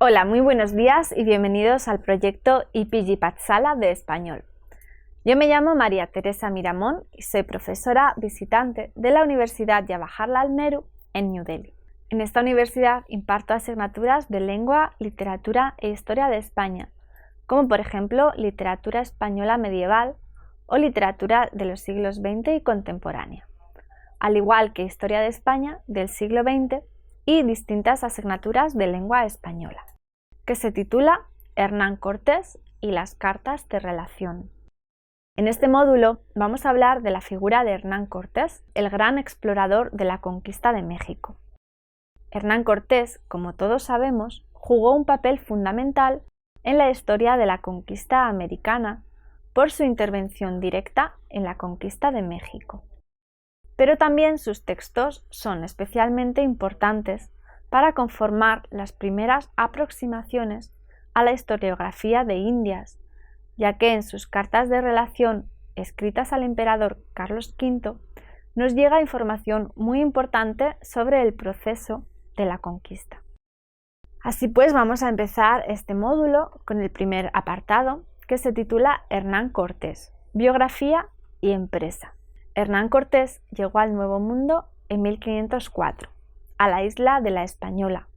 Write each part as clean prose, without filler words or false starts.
Hola, muy buenos días y bienvenidos al proyecto IPG Pathshala de español. Yo me llamo María Teresa Miramón y soy profesora visitante de la Universidad Jawaharlal Nehru en New Delhi. En esta universidad imparto asignaturas de lengua, literatura e historia de España, como por ejemplo literatura española medieval o literatura de los siglos XX y contemporánea, al igual que historia de España del siglo XX y distintas asignaturas de lengua española, que se titula Hernán Cortés y las cartas de relación. En este módulo vamos a hablar de la figura de Hernán Cortés, el gran explorador de la conquista de México. Hernán Cortés, como todos sabemos, jugó un papel fundamental en la historia de la conquista americana por su intervención directa en la conquista de México. Pero también sus textos son especialmente importantes para conformar las primeras aproximaciones a la historiografía de Indias, ya que en sus cartas de relación escritas al emperador Carlos V nos llega información muy importante sobre el proceso de la conquista. Así pues, vamos a empezar este módulo con el primer apartado, que se titula Hernán Cortés, biografía y empresa. Hernán Cortés llegó al Nuevo Mundo en 1504, a la isla de la Española,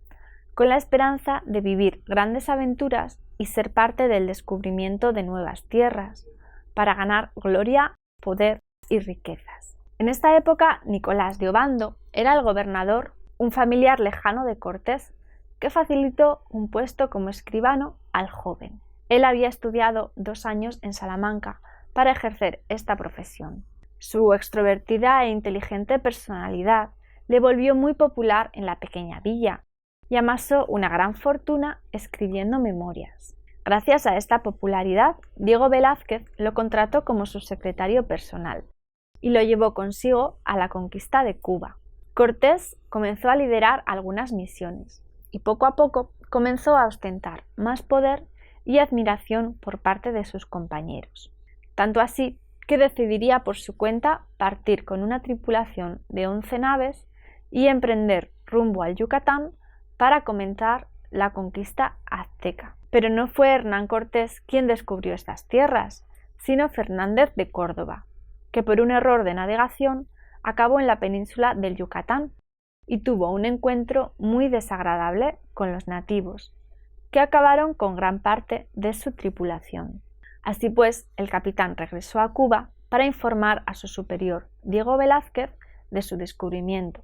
con la esperanza de vivir grandes aventuras y ser parte del descubrimiento de nuevas tierras, para ganar gloria, poder y riquezas. En esta época, Nicolás de Obando era el gobernador, un familiar lejano de Cortés, que facilitó un puesto como escribano al joven. Él había estudiado 2 años en Salamanca para ejercer esta profesión. Su extrovertida e inteligente personalidad le volvió muy popular en la pequeña villa y amasó una gran fortuna escribiendo memorias. Gracias a esta popularidad, Diego Velázquez lo contrató como su secretario personal y lo llevó consigo a la conquista de Cuba. Cortés comenzó a liderar algunas misiones y poco a poco comenzó a ostentar más poder y admiración por parte de sus compañeros. Tanto así que decidiría por su cuenta partir con una tripulación de 11 naves y emprender rumbo al Yucatán para comenzar la conquista azteca. Pero no fue Hernán Cortés quien descubrió estas tierras, sino Fernández de Córdoba, que por un error de navegación acabó en la península del Yucatán y tuvo un encuentro muy desagradable con los nativos, que acabaron con gran parte de su tripulación. Así pues, el capitán regresó a Cuba para informar a su superior, Diego Velázquez, de su descubrimiento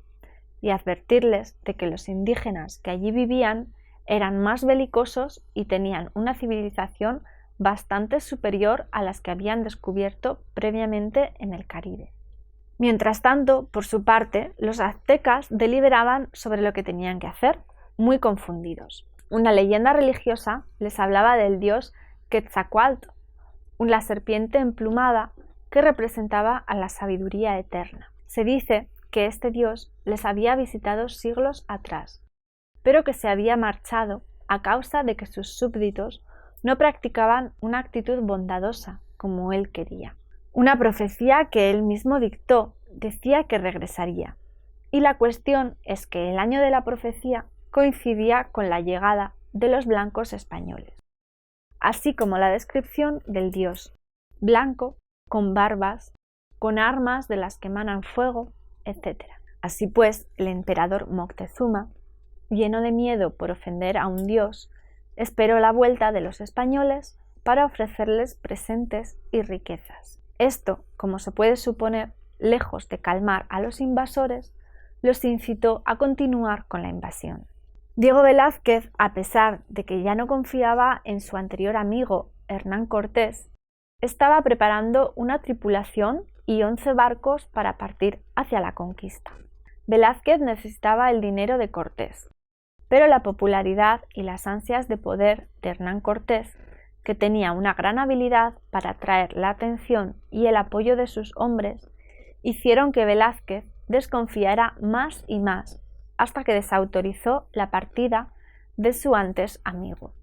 y advertirles de que los indígenas que allí vivían eran más belicosos y tenían una civilización bastante superior a las que habían descubierto previamente en el Caribe. Mientras tanto, por su parte, los aztecas deliberaban sobre lo que tenían que hacer, muy confundidos. Una leyenda religiosa les hablaba del dios Quetzalcóatl, una serpiente emplumada que representaba a la sabiduría eterna. Se dice que este dios les había visitado siglos atrás, pero que se había marchado a causa de que sus súbditos no practicaban una actitud bondadosa como él quería. Una profecía que él mismo dictó decía que regresaría, y la cuestión es que el año de la profecía coincidía con la llegada de los blancos españoles, así como la descripción del dios blanco, con barbas, con armas de las que emanan fuego, etc. Así pues, el emperador Moctezuma, lleno de miedo por ofender a un dios, esperó la vuelta de los españoles para ofrecerles presentes y riquezas. Esto, como se puede suponer, lejos de calmar a los invasores, los incitó a continuar con la invasión. Diego Velázquez, a pesar de que ya no confiaba en su anterior amigo Hernán Cortés, estaba preparando una tripulación y 11 barcos para partir hacia la conquista. Velázquez necesitaba el dinero de Cortés, pero la popularidad y las ansias de poder de Hernán Cortés, que tenía una gran habilidad para atraer la atención y el apoyo de sus hombres, hicieron que Velázquez desconfiara más y más, hasta que desautorizó la partida de su antes amigo.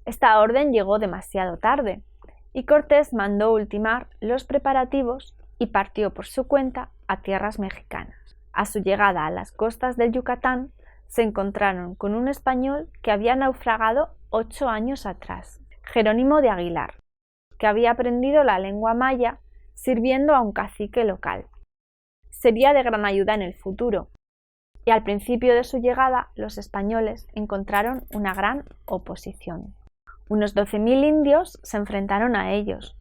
Esta orden llegó demasiado tarde, y Cortés mandó ultimar los preparativos y partió por su cuenta a tierras mexicanas. A su llegada a las costas del Yucatán, se encontraron con un español que había naufragado 8 años atrás, Jerónimo de Aguilar, que había aprendido la lengua maya sirviendo a un cacique local. Sería de gran ayuda en el futuro, y al principio de su llegada los españoles encontraron una gran oposición. Unos 12.000 indios se enfrentaron a ellos,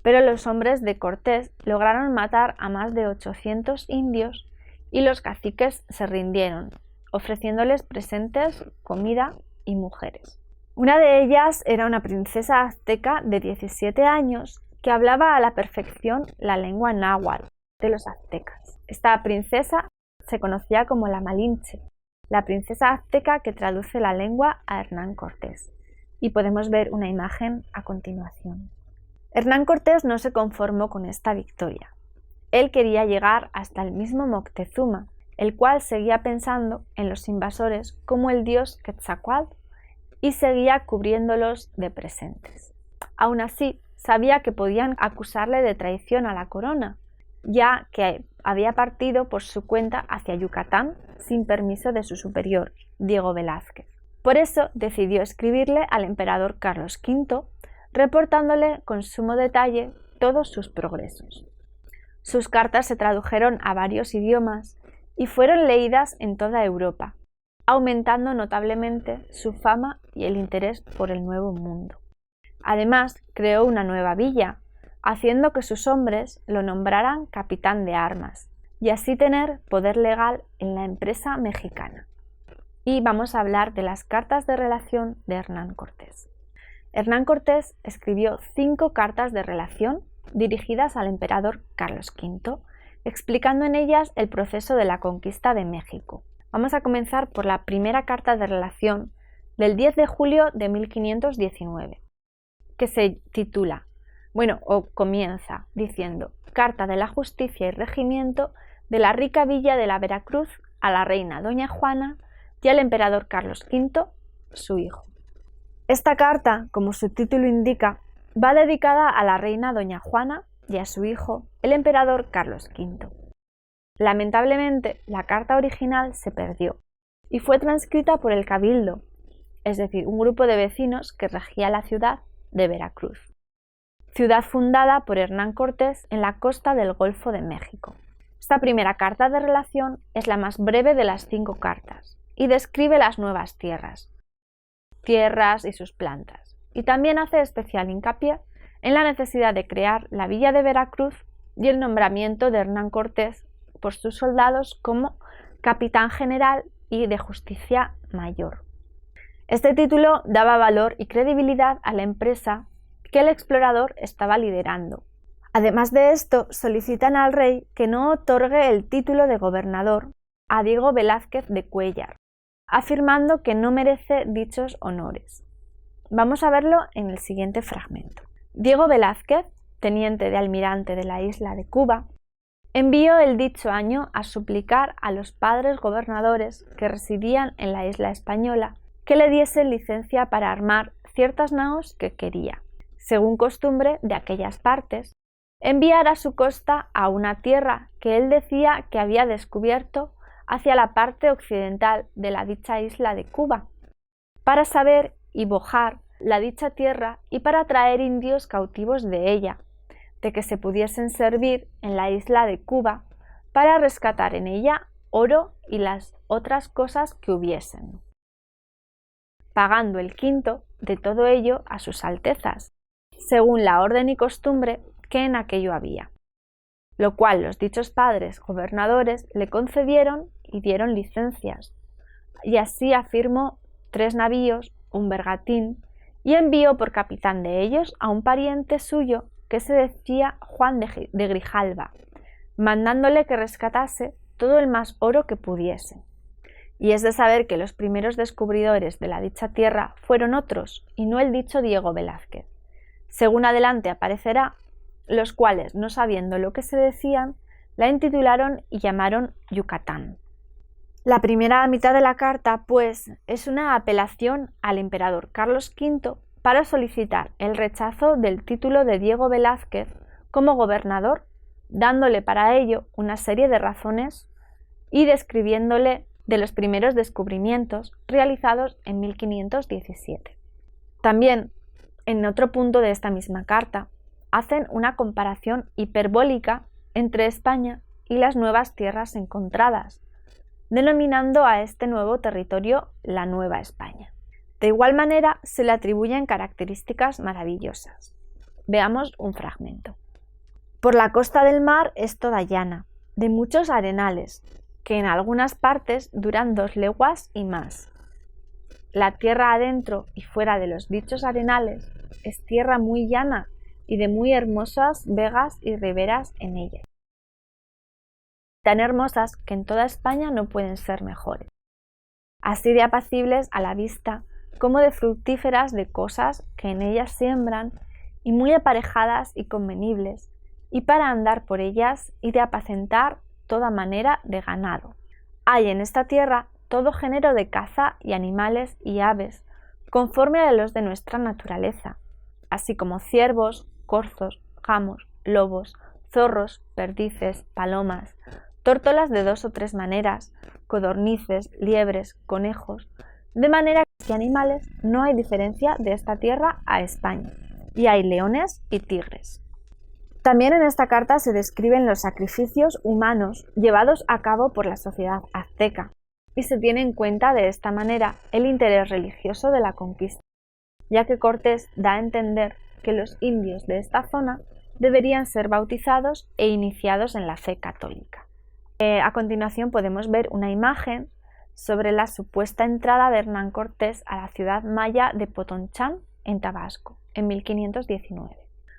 pero los hombres de Cortés lograron matar a más de 800 indios y los caciques se rindieron, ofreciéndoles presentes, comida y mujeres. Una de ellas era una princesa azteca de 17 años que hablaba a la perfección la lengua náhuatl de los aztecas. Esta princesa se conocía como la Malinche, la princesa azteca que traduce la lengua a Hernán Cortés, y podemos ver una imagen a continuación. Hernán Cortés no se conformó con esta victoria. Él quería llegar hasta el mismo Moctezuma, el cual seguía pensando en los invasores como el dios Quetzalcóatl y seguía cubriéndolos de presentes. Aún así, sabía que podían acusarle de traición a la corona, ya que había partido por su cuenta hacia Yucatán sin permiso de su superior, Diego Velázquez. Por eso decidió escribirle al emperador Carlos V, reportándole con sumo detalle todos sus progresos. Sus cartas se tradujeron a varios idiomas y fueron leídas en toda Europa, aumentando notablemente su fama y el interés por el Nuevo Mundo. Además, creó una nueva villa, haciendo que sus hombres lo nombraran capitán de armas, y así tener poder legal en la empresa mexicana. Y vamos a hablar de las cartas de relación de Hernán Cortés. Hernán Cortés escribió 5 cartas de relación dirigidas al emperador Carlos V, explicando en ellas el proceso de la conquista de México. Vamos a comenzar por la primera carta de relación del 10 de julio de 1519, que se titula, comienza diciendo: Carta de la Justicia y Regimiento de la rica villa de la Veracruz a la reina Doña Juana y al emperador Carlos V, su hijo. Esta carta, como su título indica, va dedicada a la reina Doña Juana y a su hijo, el emperador Carlos V. Lamentablemente, la carta original se perdió y fue transcrita por el Cabildo, es decir, un grupo de vecinos que regía la ciudad de Veracruz, ciudad fundada por Hernán Cortés en la costa del Golfo de México. Esta primera carta de relación es la más breve de las 5 cartas y describe las nuevas tierras y sus plantas, y también hace especial hincapié en la necesidad de crear la villa de Veracruz y el nombramiento de Hernán Cortés por sus soldados como capitán general y de justicia mayor. Este título daba valor y credibilidad a la empresa que el explorador estaba liderando. Además de esto, solicitan al rey que no otorgue el título de gobernador a Diego Velázquez de Cuéllar, afirmando que no merece dichos honores. Vamos a verlo en el siguiente fragmento. Diego Velázquez, teniente de almirante de la isla de Cuba, envió el dicho año a suplicar a los padres gobernadores que residían en la isla española que le diesen licencia para armar ciertas naos que quería, según costumbre de aquellas partes, enviar a su costa a una tierra que él decía que había descubierto hacia la parte occidental de la dicha isla de Cuba, para saber y bojar la dicha tierra y para traer indios cautivos de ella, de que se pudiesen servir en la isla de Cuba para rescatar en ella oro y las otras cosas que hubiesen, pagando el quinto de todo ello a sus altezas, según la orden y costumbre que en aquello había, lo cual los dichos padres gobernadores le concedieron y dieron licencias, y así afirmó 3 navíos, un bergantín, y envió por capitán de ellos a un pariente suyo que se decía Juan de Grijalva, mandándole que rescatase todo el más oro que pudiese. Y es de saber que los primeros descubridores de la dicha tierra fueron otros, y no el dicho Diego Velázquez, según adelante aparecerá, los cuales, no sabiendo lo que se decían, la intitularon y llamaron Yucatán. La primera mitad de la carta, pues, es una apelación al emperador Carlos V para solicitar el rechazo del título de Diego Velázquez como gobernador, dándole para ello una serie de razones y describiéndole de los primeros descubrimientos realizados en 1517. También, en otro punto de esta misma carta, hacen una comparación hiperbólica entre España y las nuevas tierras encontradas, denominando a este nuevo territorio la Nueva España. De igual manera, se le atribuyen características maravillosas. Veamos un fragmento. Por la costa del mar es toda llana, de muchos arenales, que en algunas partes duran 2 leguas y más. La tierra adentro y fuera de los dichos arenales es tierra muy llana y de muy hermosas vegas y riberas en ella. Tan hermosas que en toda España no pueden ser mejores. Así de apacibles a la vista como de fructíferas de cosas que en ellas siembran y muy aparejadas y convenibles, y para andar por ellas y de apacentar toda manera de ganado. Hay en esta tierra todo género de caza y animales y aves, conforme a los de nuestra naturaleza, así como ciervos, corzos, gamos, lobos, zorros, perdices, palomas, tórtolas de 2 o 3 maneras, codornices, liebres, conejos, de manera que animales no hay diferencia de esta tierra a España, y hay leones y tigres. También en esta carta se describen los sacrificios humanos llevados a cabo por la sociedad azteca, y se tiene en cuenta de esta manera el interés religioso de la conquista, ya que Cortés da a entender que los indios de esta zona deberían ser bautizados e iniciados en la fe católica. A continuación podemos ver una imagen sobre la supuesta entrada de Hernán Cortés a la ciudad maya de Potonchán, en Tabasco, en 1519.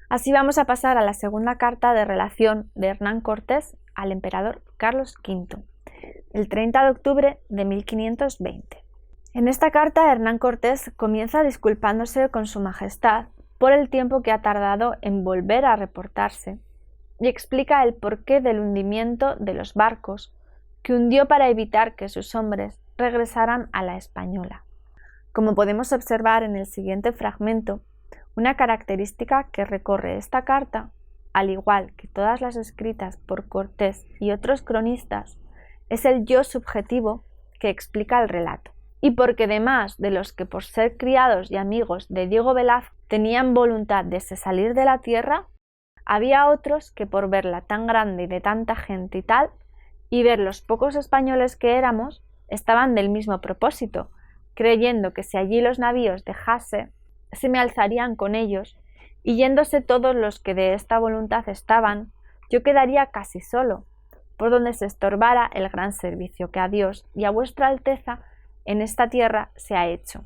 Así vamos a pasar a la segunda carta de relación de Hernán Cortés al emperador Carlos V, el 30 de octubre de 1520. En esta carta Hernán Cortés comienza disculpándose con su majestad por el tiempo que ha tardado en volver a reportarse y explica el porqué del hundimiento de los barcos que hundió para evitar que sus hombres regresaran a la Española. Como podemos observar en el siguiente fragmento, una característica que recorre esta carta, al igual que todas las escritas por Cortés y otros cronistas, es el yo subjetivo que explica el relato. Y porque además de los que por ser criados y amigos de Diego Velázquez tenían voluntad de se salir de la tierra, había otros que por verla tan grande y de tanta gente y tal, y ver los pocos españoles que éramos, estaban del mismo propósito, creyendo que si allí los navíos dejase, se me alzarían con ellos, y yéndose todos los que de esta voluntad estaban, yo quedaría casi solo, por donde se estorbara el gran servicio que a Dios y a vuestra Alteza en esta tierra se ha hecho,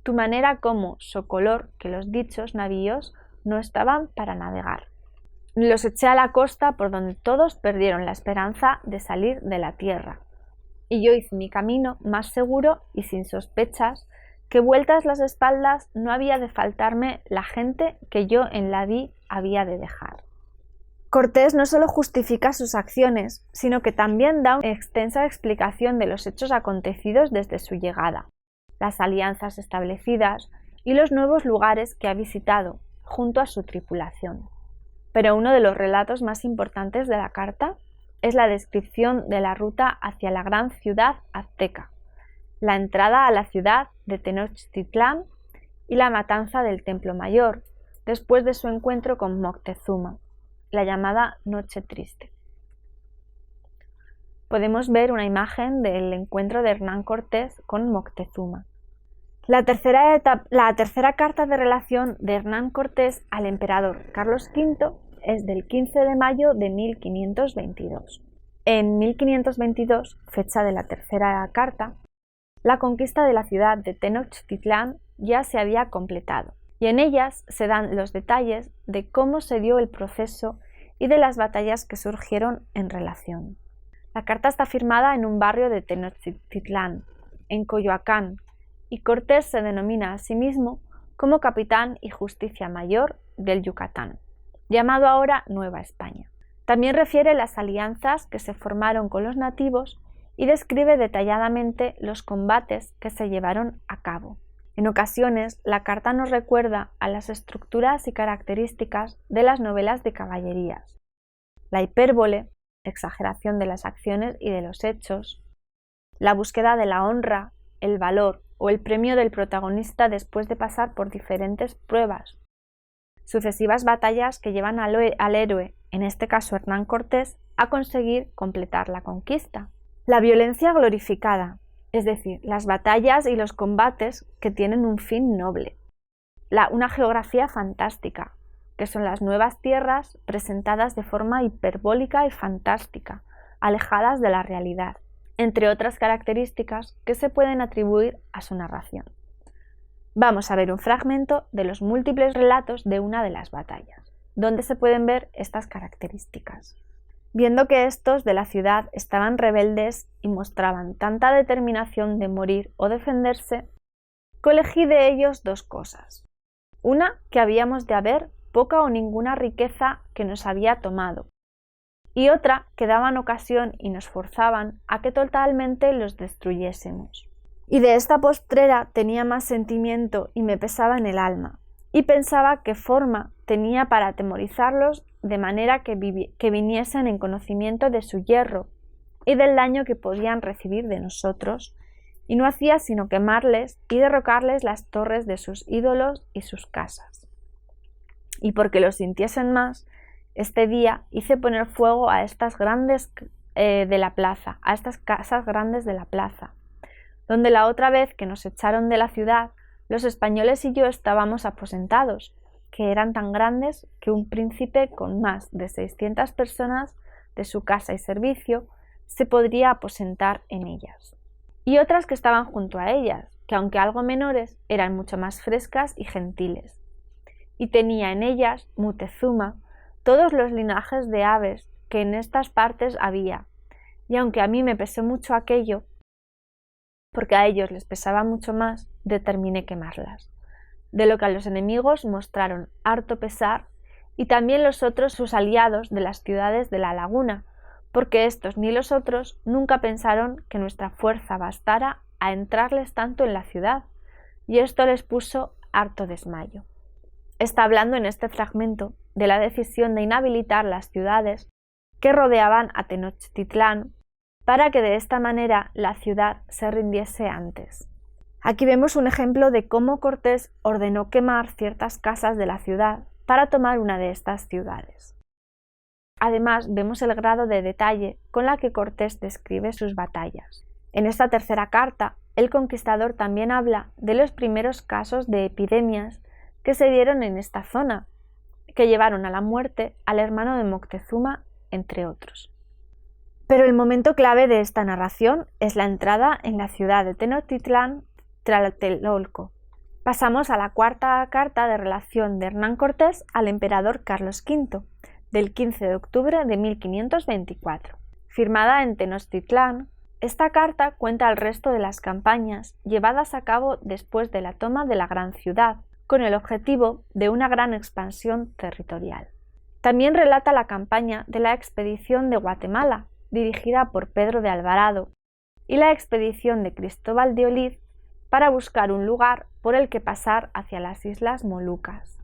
tu manera como socolor que los dichos navíos no estaban para navegar. Los eché a la costa por donde todos perdieron la esperanza de salir de la tierra, y yo hice mi camino más seguro y sin sospechas, que vueltas las espaldas no había de faltarme la gente que yo en la di había de dejar. Cortés no solo justifica sus acciones, sino que también da una extensa explicación de los hechos acontecidos desde su llegada, las alianzas establecidas y los nuevos lugares que ha visitado, junto a su tripulación. Pero uno de los relatos más importantes de la carta es la descripción de la ruta hacia la gran ciudad azteca, la entrada a la ciudad de Tenochtitlán y la matanza del Templo Mayor, después de su encuentro con Moctezuma, la llamada Noche Triste. Podemos ver una imagen del encuentro de Hernán Cortés con Moctezuma. La tercera carta de relación de Hernán Cortés al emperador Carlos V es del 15 de mayo de 1522. En 1522, fecha de la tercera carta, la conquista de la ciudad de Tenochtitlán ya se había completado, y en ellas se dan los detalles de cómo se dio el proceso y de las batallas que surgieron en relación. La carta está firmada en un barrio de Tenochtitlán, en Coyoacán, y Cortés se denomina a sí mismo como capitán y justicia mayor del Yucatán, llamado ahora Nueva España. También refiere las alianzas que se formaron con los nativos y describe detalladamente los combates que se llevaron a cabo. En ocasiones, la carta nos recuerda a las estructuras y características de las novelas de caballerías. La hipérbole, exageración de las acciones y de los hechos, la búsqueda de la honra, el valor o el premio del protagonista después de pasar por diferentes pruebas. Sucesivas batallas que llevan al héroe, en este caso Hernán Cortés, a conseguir completar la conquista. La violencia glorificada, es decir, las batallas y los combates que tienen un fin noble. Una geografía fantástica, que son las nuevas tierras presentadas de forma hiperbólica y fantástica, alejadas de la realidad, entre otras características que se pueden atribuir a su narración. Vamos a ver un fragmento de los múltiples relatos de una de las batallas, donde se pueden ver estas características. Viendo que estos de la ciudad estaban rebeldes y mostraban tanta determinación de morir o defenderse, colegí de ellos dos cosas. Una, que habíamos de haber poca o ninguna riqueza que nos había tomado, y otra, que daban ocasión y nos forzaban a que totalmente los destruyésemos. Y de esta postrera tenía más sentimiento y me pesaba en el alma, y pensaba qué forma tenía para atemorizarlos de manera que viniesen en conocimiento de su yerro y del daño que podían recibir de nosotros, y no hacía sino quemarles y derrocarles las torres de sus ídolos y sus casas. Y porque lo sintiesen más, este día hice poner fuego a estas grandes de la plaza, a estas casas grandes de la plaza, donde la otra vez que nos echaron de la ciudad, los españoles y yo estábamos aposentados, que eran tan grandes que un príncipe con más de 600 personas de su casa y servicio se podría aposentar en ellas. Y otras que estaban junto a ellas, que aunque algo menores, eran mucho más frescas y gentiles. Y tenía en ellas, Mutezuma, todos los linajes de aves que en estas partes había, y aunque a mí me pesó mucho aquello, porque a ellos les pesaba mucho más, determiné quemarlas, de lo que a los enemigos mostraron harto pesar, y también los otros sus aliados de las ciudades de la laguna, porque estos ni los otros nunca pensaron que nuestra fuerza bastara a entrarles tanto en la ciudad, y esto les puso harto desmayo. Está hablando en este fragmento de la decisión de inhabilitar las ciudades que rodeaban a Tenochtitlán para que de esta manera la ciudad se rindiese antes. Aquí vemos un ejemplo de cómo Cortés ordenó quemar ciertas casas de la ciudad para tomar una de estas ciudades. Además, vemos el grado de detalle con la que Cortés describe sus batallas. En esta tercera carta, el conquistador también habla de los primeros casos de epidemias que se dieron en esta zona, que llevaron a la muerte al hermano de Moctezuma, entre otros. Pero el momento clave de esta narración es la entrada en la ciudad de Tenochtitlán, Tlatelolco. Pasamos a la cuarta carta de relación de Hernán Cortés al emperador Carlos V, del 15 de octubre de 1524. Firmada en Tenochtitlán, esta carta cuenta el resto de las campañas llevadas a cabo después de la toma de la gran ciudad, con el objetivo de una gran expansión territorial. También relata la campaña de la expedición de Guatemala, dirigida por Pedro de Alvarado, y la expedición de Cristóbal de Olid para buscar un lugar por el que pasar hacia las islas Molucas.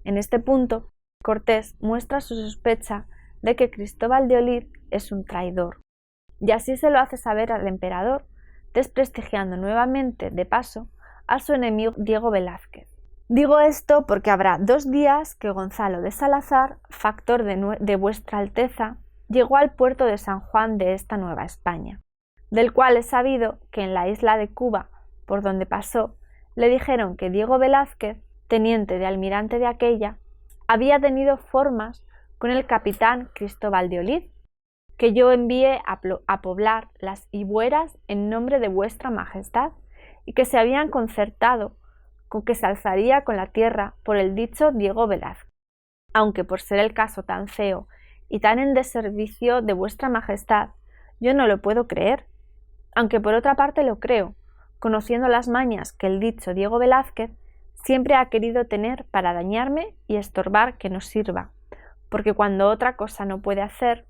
En este punto, Cortés muestra su sospecha de que Cristóbal de Olid es un traidor, y así se lo hace saber al emperador, desprestigiando nuevamente, de paso, a su enemigo Diego Velázquez. Digo esto porque habrá 2 días que Gonzalo de Salazar, factor de vuestra Alteza, llegó al puerto de San Juan de esta Nueva España, del cual he sabido que en la isla de Cuba, por donde pasó, le dijeron que Diego Velázquez, teniente de almirante de aquella, había tenido formas con el capitán Cristóbal de Olid, que yo envié a poblar las Ibueras en nombre de vuestra Majestad, y que se habían concertado con que se alzaría con la tierra por el dicho Diego Velázquez, aunque por ser el caso tan feo y tan en deservicio de vuestra Majestad, yo no lo puedo creer, aunque por otra parte lo creo, conociendo las mañas que el dicho Diego Velázquez siempre ha querido tener para dañarme y estorbar que no sirva, porque cuando otra cosa no puede hacer,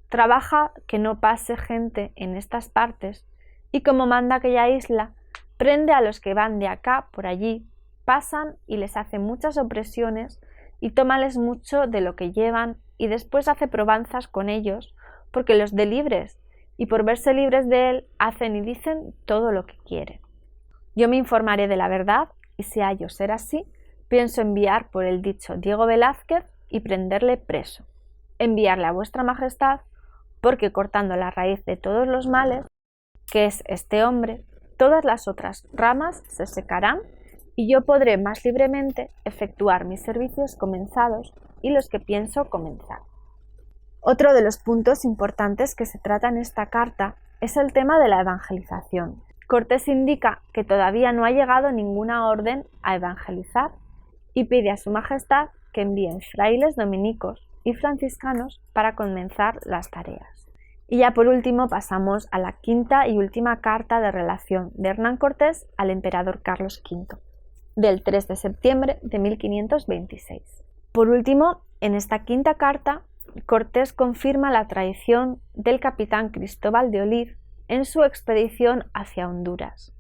trabaja que no pase gente en estas partes, y como manda aquella isla, prende a los que van de acá por allí, pasan y les hace muchas opresiones y tómales mucho de lo que llevan y después hace probanzas con ellos porque los dé libres y por verse libres de él hacen y dicen todo lo que quieren. Yo me informaré de la verdad y si hallo ser así, pienso enviar por el dicho Diego Velázquez y prenderle preso, enviarle a vuestra majestad, porque cortando la raíz de todos los males, que es este hombre, todas las otras ramas se secarán y yo podré más libremente efectuar mis servicios comenzados y los que pienso comenzar. Otro de los puntos importantes que se trata en esta carta es el tema de la evangelización. Cortés indica que todavía no ha llegado ninguna orden a evangelizar y pide a su majestad que envíen frailes dominicos y franciscanos para comenzar las tareas. Y ya por último pasamos a la quinta y última carta de relación de Hernán Cortés al emperador Carlos V, del 3 de septiembre de 1526. Por último, en esta quinta carta, Cortés confirma la traición del capitán Cristóbal de Olid en su expedición hacia Honduras,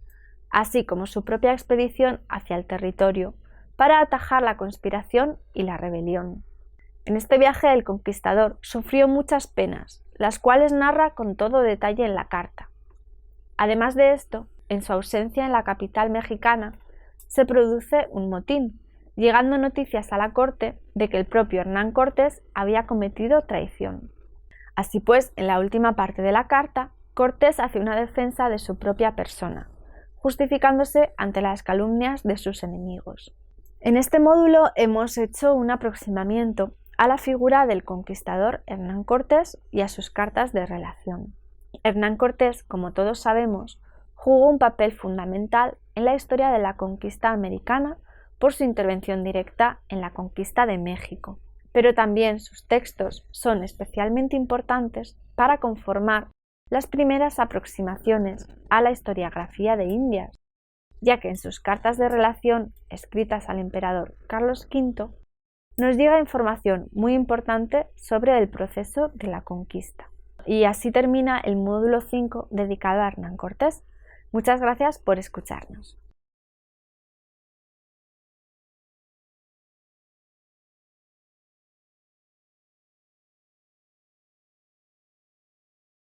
así como su propia expedición hacia el territorio, para atajar la conspiración y la rebelión. En este viaje el conquistador sufrió muchas penas, las cuales narra con todo detalle en la carta. Además de esto, en su ausencia en la capital mexicana, se produce un motín, llegando noticias a la corte de que el propio Hernán Cortés había cometido traición. Así pues, en la última parte de la carta, Cortés hace una defensa de su propia persona, justificándose ante las calumnias de sus enemigos. En este módulo hemos hecho un aproximamiento a la figura del conquistador Hernán Cortés y a sus cartas de relación. Hernán Cortés, como todos sabemos, jugó un papel fundamental en la historia de la conquista americana por su intervención directa en la conquista de México, pero también sus textos son especialmente importantes para conformar las primeras aproximaciones a la historiografía de Indias, ya que en sus cartas de relación escritas al emperador Carlos V nos llega información muy importante sobre el proceso de la conquista. Y así termina el módulo 5 dedicado a Hernán Cortés. Muchas gracias por escucharnos.